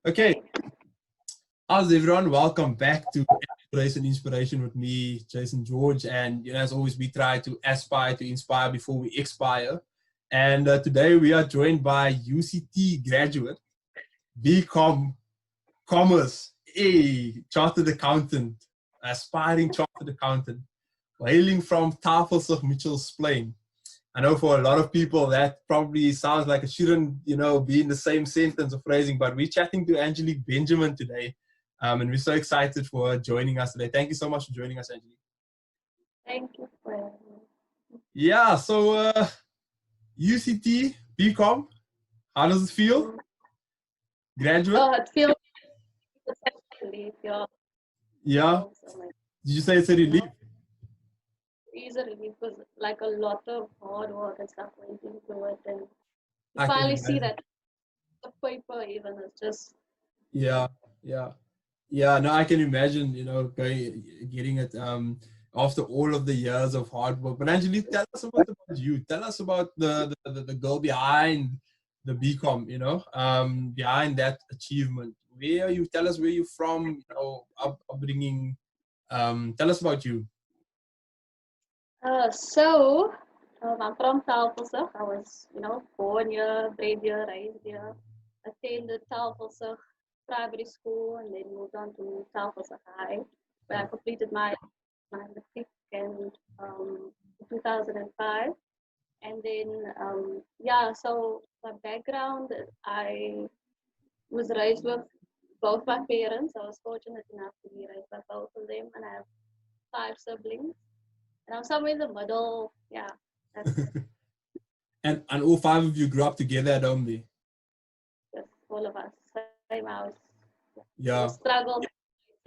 Okay, how's everyone? Welcome back to Inspiration with me, Jason George. And as always, we try to aspire to inspire before we expire. And today we are joined by UCT graduate, BCom Commerce, a chartered accountant, aspiring chartered accountant, hailing from Tafelsig, Mitchell's Plain. I know for a lot of people that probably sounds like it shouldn't, be in the same sentence or phrasing, but we're chatting to Angelique Benjamin today. And we're so excited for her joining us today. Thank you so much for joining us, Angelique. Thank you for having me. Yeah, so UCT, BCom, how does it feel? Graduate? Oh, it feels a relief, yeah. Yeah. Did you say it's a relief? It is a relief because like a lot of hard work and stuff went into it, and you finally see that the paper even is just yeah. No, I can imagine, getting it after all of the years of hard work. But Angelique, tell us about you. Tell us about the girl behind the BCom, behind that achievement. Where are you? Tell us where you're from, upbringing. Tell us about you. I'm from Tafelsig. I was, born here, bred here, raised here. Attended Tafelsig primary school and then moved on to Tafelsig High, where I completed my matric in 2005. And then, so my background, I was raised with both my parents. I was fortunate enough to be raised by both of them, and I have 5 siblings. And I'm somewhere in the middle. Yeah. and all 5 of you grew up together at home there? Yes, all of us. Same house. Yeah. Struggle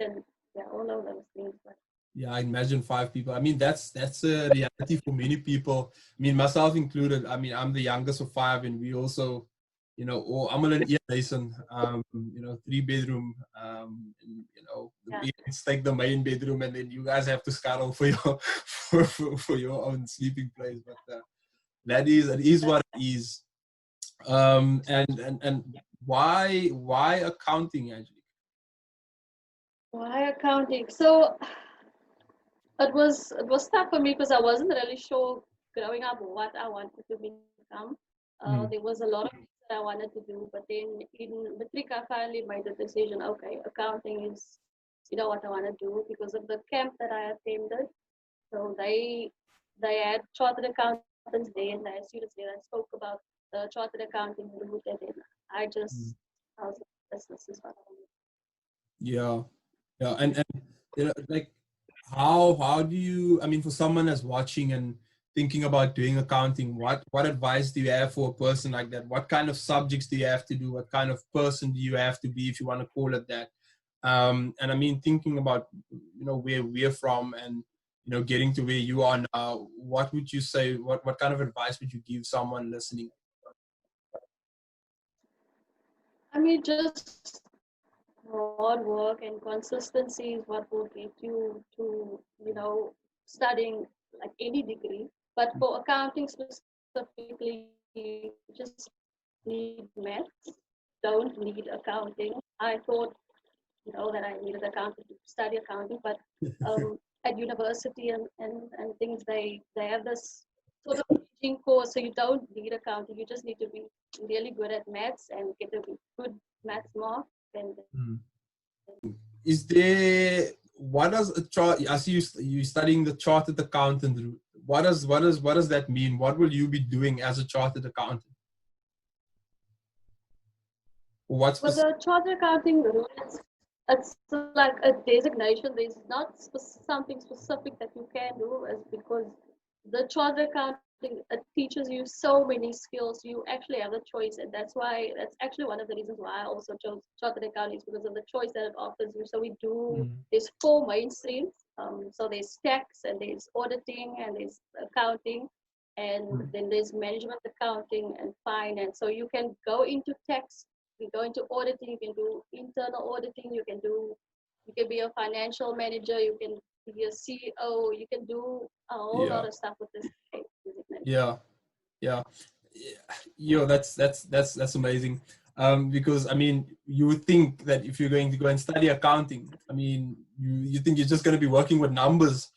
and all of those things. But yeah, I imagine 5 people. I mean, that's a reality for many people. I mean, myself included. I mean, I'm the youngest of 5, and we also, I'm an Jason, 3-bedroom, it's like the main bedroom, and then you guys have to scuttle for your for your own sleeping place. But it is what it is. And why accounting, Angelique? Why accounting? So it was tough for me because I wasn't really sure growing up what I wanted to become. There was a lot of things that I wanted to do, but then in matric I finally made the decision. Okay, accounting is what I want to do because of the camp that I attended. So they had chartered accountants there, and they had students there that spoke about the chartered accounting route, and then I was like, this is what I want. Yeah, and like how do you? I mean, for someone that's watching and thinking about doing accounting, what advice do you have for a person like that? What kind of subjects do you have to do? What kind of person do you have to be, if you want to call it that? And I mean, thinking about where we're from and getting to where you are now, what would you say? What kind of advice would you give someone listening? I mean, just hard work and consistency is what will get you to studying like any degree. But for accounting specifically, you just need maths. Don't need accounting. I thought that I needed accounting to study accounting, but at university and things they have this sort of teaching course, so you don't need accounting. You just need to be really good at maths and get a good maths mark. And is there, what does a chart, as you studying the chartered accountant route, what does that mean? What will you be doing as a chartered accountant? What's for the chartered accounting route, it's like a designation. There's not something specific that you can do, is because the chartered accounting, it teaches you so many skills. You actually have a choice, and that's actually one of the reasons why I also chose chartered accounting, is because of the choice that it offers you. So there's 4 main streams. So there's tax, and there's auditing, and there's accounting, and then there's management accounting and finance. So you can go into tax, you go into auditing, you can do internal auditing, you can be a financial manager, you can be a CEO, you can do a whole lot of stuff with this designation. Yeah. That's amazing. Because I mean, you would think that if you're going to go and study accounting, I mean, you think you're just going to be working with numbers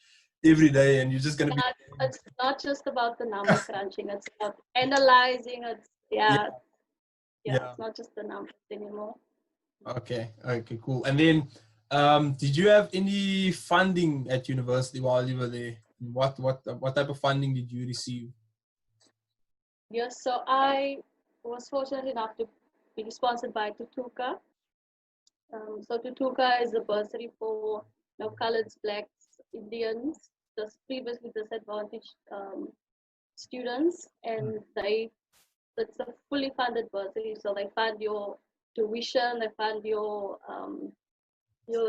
every day, and you're just going to be. It's not just about the number crunching. It's about analyzing. It's yeah, Yeah. it's not just the numbers anymore. Okay. Okay. Cool. And then, did you have any funding at university while you were there? What type of funding did you receive? Yes. So I was fortunate enough to be sponsored by Thuthuka. So Thuthuka is a bursary for coloreds, blacks, Indians, just previously disadvantaged students, and it's a fully funded bursary. So they fund your tuition, they fund your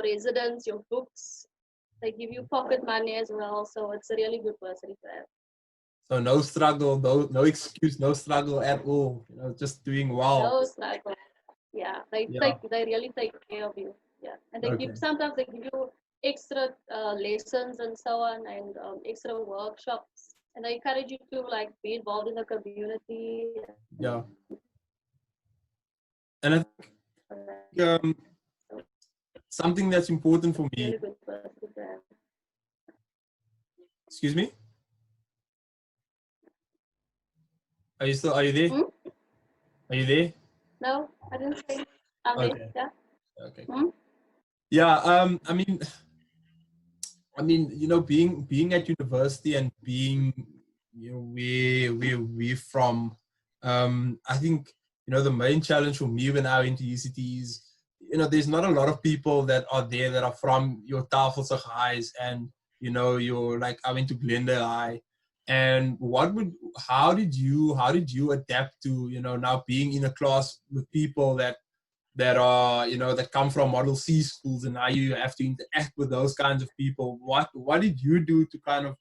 residence, your books. They give you pocket money as well. So it's a really good bursary to have. So no struggle, no excuse, no struggle at all. Just doing well. No struggle. Yeah, they really take care of you. Yeah, and sometimes they give you extra lessons and so on, and extra workshops, and they encourage you to like be involved in the community. Yeah. And I think something that's important for me. Excuse me? Are you there? Are you there? No, I didn't say. Okay. Yeah. Okay. Yeah. I mean, being at university and being, where we're from, I think, the main challenge for me when I went to UCT is, there's not a lot of people that are there that are from your Tafelsig highs, and, you're like, I went to Glendale High. And how did you adapt to, now being in a class with people that are, that come from Model C schools, and now you have to interact with those kinds of people? What did you do to kind of,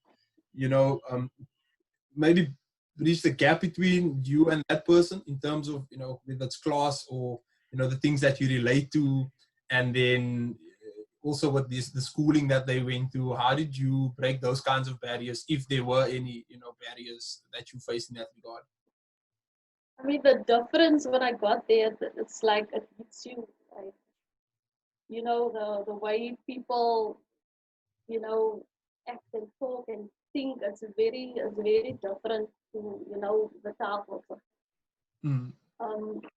maybe bridge the gap between you and that person in terms of, whether it's class or, the things that you relate to, and then also with the schooling that they went to? How did you break those kinds of barriers, if there were any, barriers that you faced in that regard? I mean, the difference when I got there, it's like it hits you, like, the way people, act and talk and think. It's very different to, the top of it.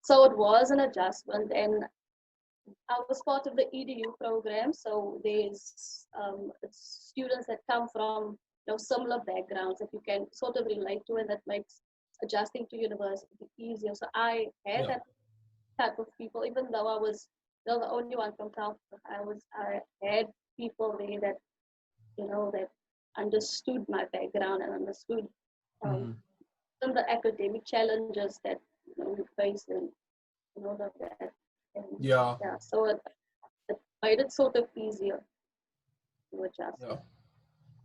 So it was an adjustment, and I was part of the EDU program. So there's students that come from, similar backgrounds that you can sort of relate to, and that makes adjusting to university easier. So I had that type of people, even though I was the only one from South. I had people there that, that understood my background and understood some of the academic challenges that, we face, and that. And, so it made it sort of easier to adjust. Yeah.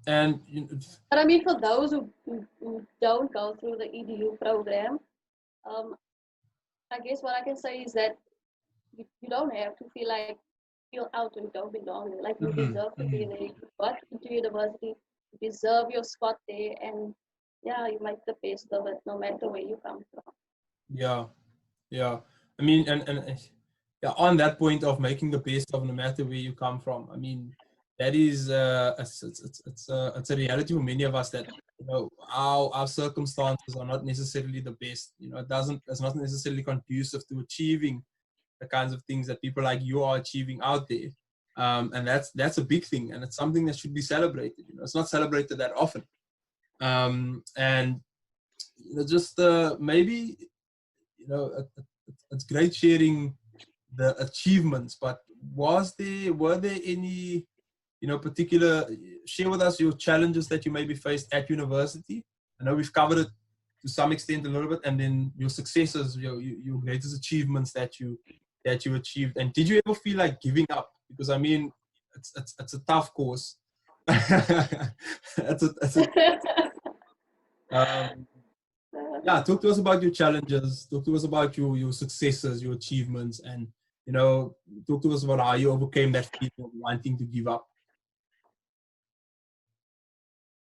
And but I mean, for those who don't go through the EDU program, I guess what I can say is that you don't have to feel out and don't belong there. Like, you deserve to be there. You got into university, you deserve your spot there, and you make the best of it no matter where you come from. Yeah. I mean, and on that point of making the best of no matter where you come from, I mean, that is it's a reality for many of us, that, our circumstances are not necessarily the best. It's not necessarily conducive to achieving the kinds of things that people like you are achieving out there. And that's a big thing, and it's something that should be celebrated. It's not celebrated that often. And just maybe, it's great sharing the achievements, but were there any, particular, share with us your challenges that you maybe faced at university? I know we've covered it to some extent a little bit, and then your successes, your greatest achievements that you achieved. And did you ever feel like giving up? Because I mean, it's a tough course. Talk to us about your challenges. Talk to us about your successes, your achievements, and, talk to us about how you overcame that feeling of wanting to give up.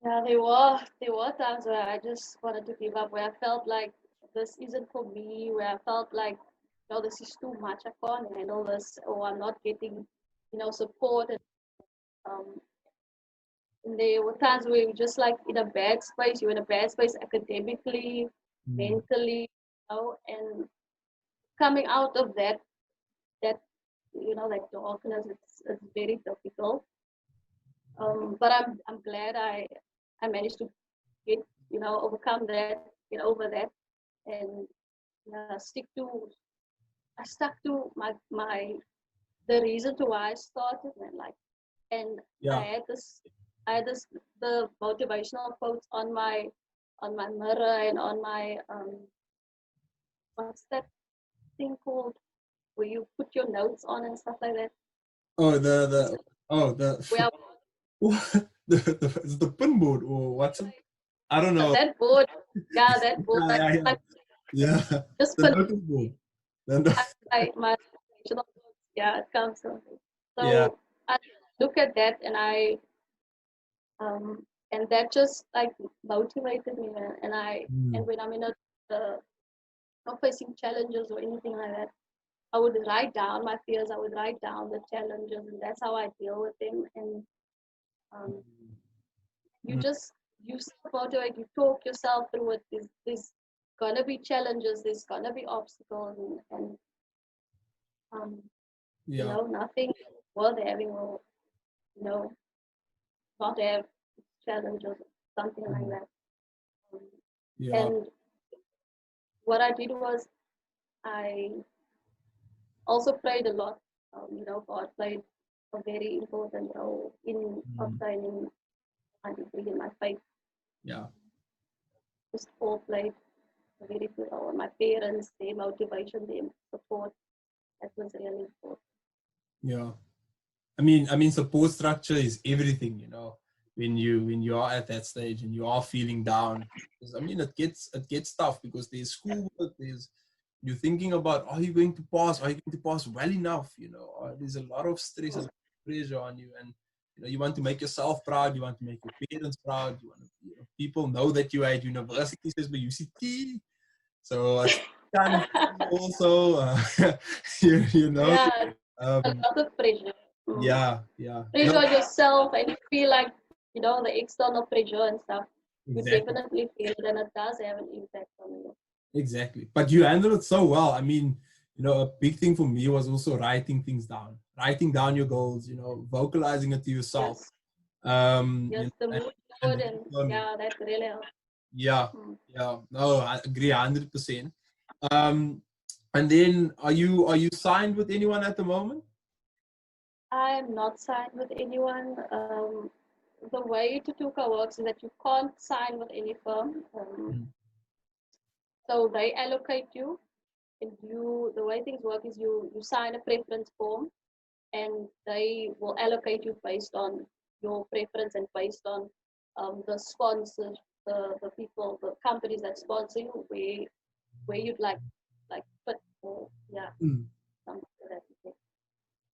Yeah, there were times where I just wanted to give up, where I felt like this isn't for me, where I felt like no, this is too much. I can't handle this, or I'm not getting, support. And there were times where you're just like in a bad space. You're in a bad space academically, mentally, and coming out of that that darkness, it's very difficult. But I'm glad I managed to get overcome that, get over that, and I stuck to my the reason to why I started, and Yeah. I had this the motivational quotes on my mirror and on my what's that thing called where you put your notes on and stuff like that. Oh, Where is it the pin board or what's it? I don't know. that board, that board, Yeah. just The notice board. my motivational quotes, it comes from it. Yeah. So I look at that and that just like motivated me, and when I'm in not facing challenges or anything like that, I would write down my fears, I would write down the challenges, and that's how I deal with them. And um, you self-motivate, you talk yourself through it. There's gonna be challenges, there's gonna be obstacles, and nothing worth having will, not have challenges, something like that. And what I did was I also prayed a lot. God played a very important role in obtaining my degree in my faith. Yeah. Just all played a very good role. My parents, their motivation, their support, that was really important. Yeah. I mean, support structure is everything, when you are at that stage and you are feeling down. Because, it gets tough because there's schoolwork, you're thinking about, are you going to pass? Are you going to pass well enough? There's a lot of stress and pressure on you, and you want to make yourself proud. You want to make your parents proud. You want to, people know that you are at university, says by UCT. So it's kind of also, Yeah, a lot of pressure. Yeah. Pressure on yourself, and you feel like the external pressure and stuff. Exactly. You definitely feel it, and it does have an impact on you. Exactly. But you handled it so well. A big thing for me was also writing things down, writing down your goals, vocalizing it to yourself. Yes, the mood board, and that really helps. Yeah. No, I agree 100%. And then are you signed with anyone at the moment? I am not signed with anyone. The way Thuthuka works is that you can't sign with any firm. So they allocate you, and the way things work is you sign a preference form, and they will allocate you based on your preference and based on the sponsors, the people, the companies that sponsor you, where you'd like fit or something like that.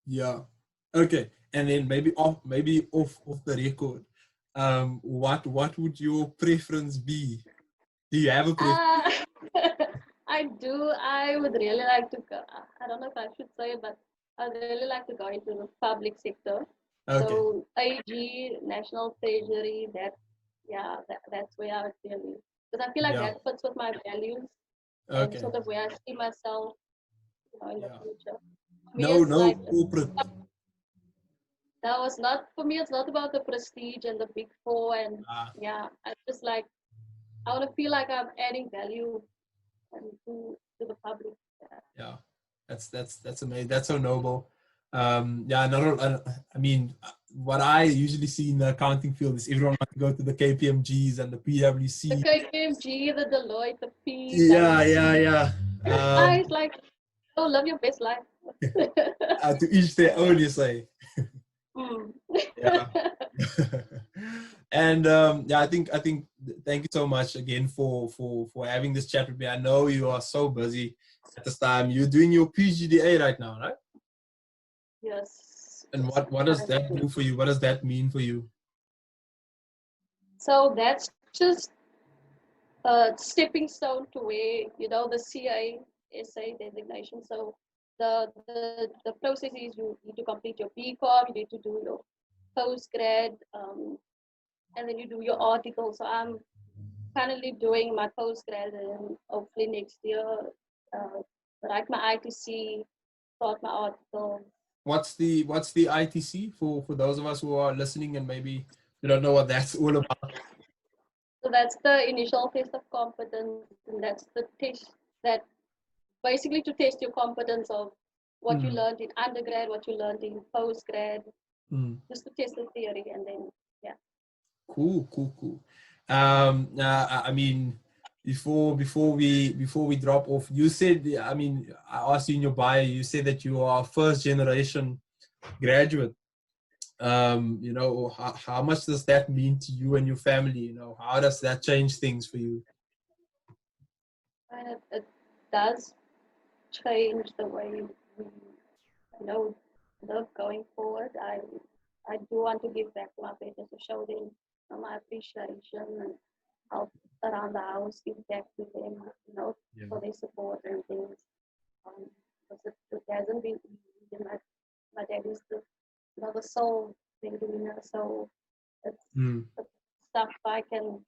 Yeah. Okay. And then maybe off the record, what would your preference be? Do you have a preference? I do. I would really like to go. I don't know if I should say it, but I'd really like to go into the public sector. Okay. So AG, National Treasury, that's where I would really, because I feel like that fits with my values and sort of where I see myself, in the future. No corporate. That was not for me. It's not about the prestige and the big four, and I just like, I want to feel like I'm adding value and to the public. Yeah, that's amazing. That's so noble. What I usually see in the accounting field is everyone wants to go to the KPMGs and the PwC. The KPMG, the Deloitte, the P. Yeah. It's like, live your best life. To each their own, you say. Yeah. And I think thank you so much again for having this chat with me. I know you are so busy at this time. You're doing your PGDA right now, right? Yes. And what does that do for you? What does that mean for you? So that's just a stepping stone to where the CA AGSA designation. So the process is you need to complete your BCom, you need to do your postgrad, and then you do your article. So I'm currently doing my postgrad, and hopefully next year write my ITC, start my article. What's the ITC for those of us who are listening and maybe we don't know what that's all about? So that's the initial test of competence, and that's the test that basically to test your competence of what you learned in undergrad, what you learned in postgrad, just to test the theory, and then yeah. Cool. I mean, before we drop off, you said, I mean, I asked you in your bio, you said that you are first generation graduate. You know, how much does that mean to you and your family? You know, how does that change things for you? And it does change the way we, live going forward. I do want to give back to my parents to show them my appreciation and help around the house, give back to them, for their support and things. Because it hasn't been easy. My dad is the sole breadwinner, so it's stuff I can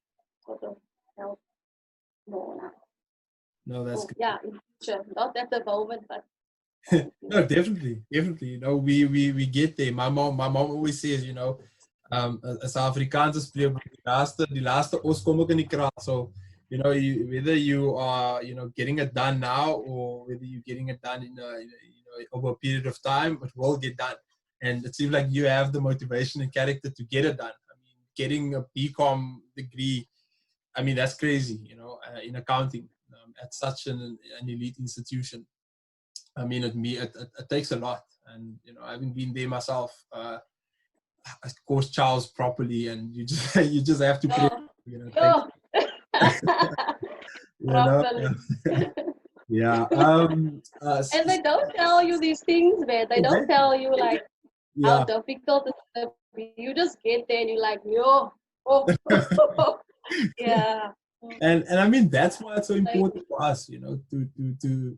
sort of help more now. No, that's good. Yeah, in future, not at the moment, but no, definitely. You know, we get there. My mom always says, you know, as Afrikaans spreek, die laaste os kom ook in die kraal. So, you know, whether you are, you know, getting it done now or whether you're getting it done over a period of time, it will get done. And it seems like you have the motivation and character to get it done. I mean, getting a BCom degree, I mean, that's crazy, you know, in accounting at such an elite institution. I mean, it takes a lot. And, you know, I haven't been there myself. Of course, Charles properly, and you just have to pray, you know. You know? Yeah. And they don't tell you these things, man. They don't tell you like how difficult it's gonna be. You just get there and you're like, yo, yeah. And I mean, that's why it's so important for us, you know, to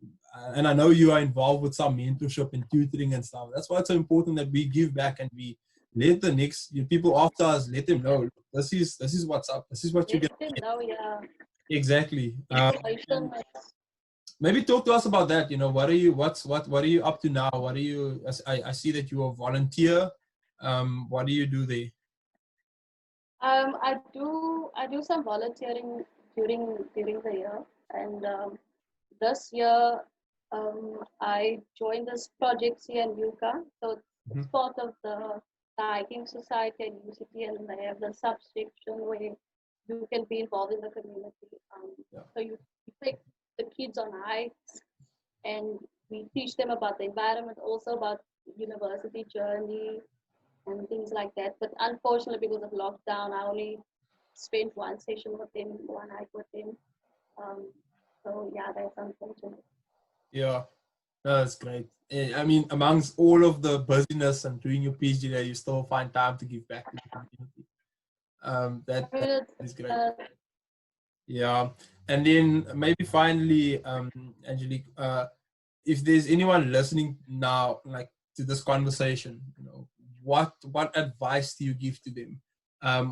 and I know you are involved with some mentorship and tutoring and stuff. That's why it's so important that we give back and we let the next people after us, let them know this is what's up. This is what you get. Exactly. Maybe talk to us about that. You know, what are you up to now? What are you? I see that you are a volunteer. What do you do there? I do some volunteering during the year, and this year I joined this project here in Thuthuka. So it's part of the hiking society at UCT, and they have the subsection where you can be involved in the community. So you take the kids on hikes, and we teach them about the environment, also about university journey and things like that. But unfortunately, because of lockdown, I only spent one session with them, one hike with them. So yeah, that's unfortunate. Yeah, no, that's great. I mean, amongst all of the busyness and doing your PhD there, you still find time to give back to the community. That is great. Yeah, and then maybe finally, Angelique, if there's anyone listening now, like to this conversation, you know, what advice do you give to them?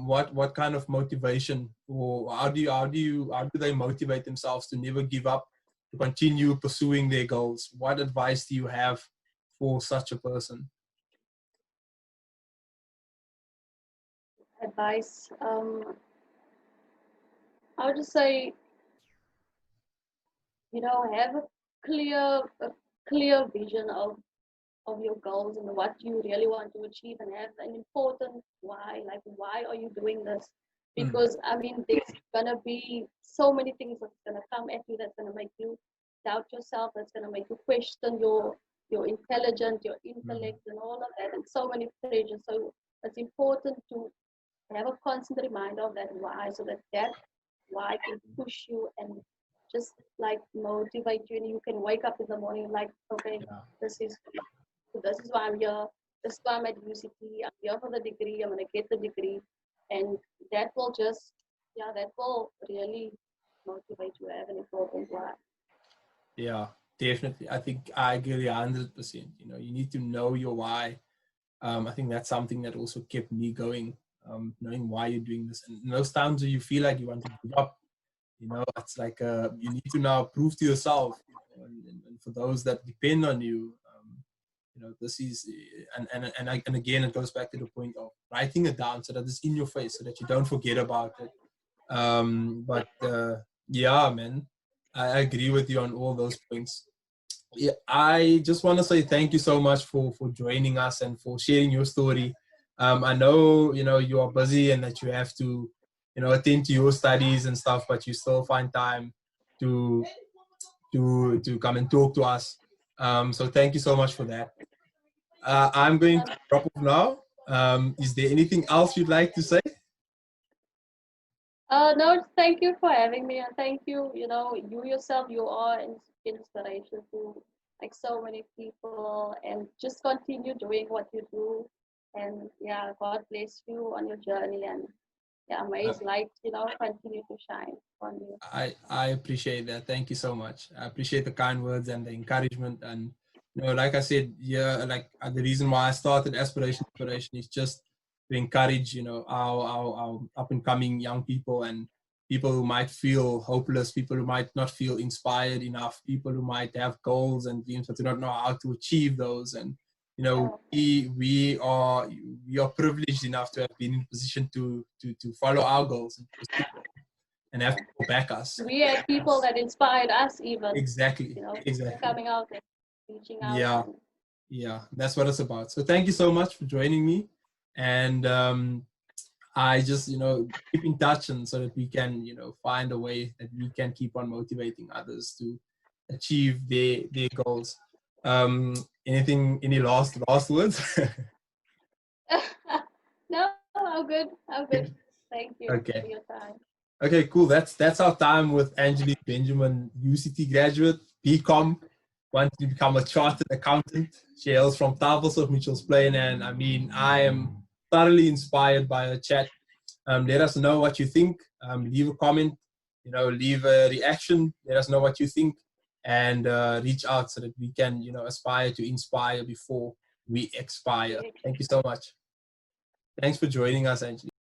What kind of motivation, or how do they motivate themselves to never give up, to continue pursuing their goals? What advice do you have for such a person? Advice, I would just say, have a clear vision of your goals and what you really want to achieve, and have an important why. Like, why are you doing this? Because I mean, there's gonna be so many things that's gonna come at you that's gonna make you doubt yourself, that's gonna make you question your intelligence, your intellect, and all of that, and so many pressures. So it's important to have a constant reminder of that why, so that why can push you and just like motivate you, and you can wake up in the morning like, okay, this is why I'm here. This is why I'm at UCT. I'm here for the degree. I'm gonna get the degree, and that will really motivate you to have an important why. Yeah, Definitely. I think I agree 100%. You know, you need to know your why. I think that's something that also kept me going, knowing why you're doing this. And in those times where you feel like you want to give up, you know, it's like you need to now prove to yourself, you know, and for those that depend on you, you know, this is, and again, it goes back to the point of writing it down so that it's in your face, so that you don't forget about it. But yeah, man, I agree with you on all those points. Yeah, I just want to say thank you so much for joining us and for sharing your story. I know, you know, you are busy and that you have to, you know, attend to your studies and stuff, but you still find time to to come and talk to us. So thank you so much for that. I'm going to drop off now. Is there anything else you'd like to say? No, thank you for having me, and thank you. You know, you yourself, you are inspiration to like so many people, and just continue doing what you do. And yeah, God bless you on your journey, and yeah, may Uh, His light, you know, continue to shine on you. I appreciate that. Thank you so much. I appreciate the kind words and the encouragement. And you know, like I said, yeah, like the reason why I started Aspiration is just to encourage, you know, our up and coming young people and people who might feel hopeless, people who might not feel inspired enough, people who might have goals and dreams but do not know how to achieve those. And you know, we are privileged enough to have been in a position to follow our goals and pursue them and have people back us. We are people that inspired us, even, Exactly. you know, Exactly. coming out and reaching out. Yeah. And Yeah. That's what it's about. So thank you so much for joining me. And I just, you know, keep in touch and so that we can, you know, find a way that we can keep on motivating others to achieve their goals. Any last words? no, I'm good. I'm good. Thank you for Okay. your time. Okay, cool. That's our time with Angelique Benjamin, UCT graduate, BCom, wanting to become a chartered accountant. She hails from Tafelsig, Mitchell's Plain, and I mean, I am thoroughly inspired by her chat. Let us know what you think. Leave a comment, you know, leave a reaction. Let us know what you think, and reach out so that we can, you know, aspire to inspire before we expire. Thank you so much. Thanks for joining us, Angelique.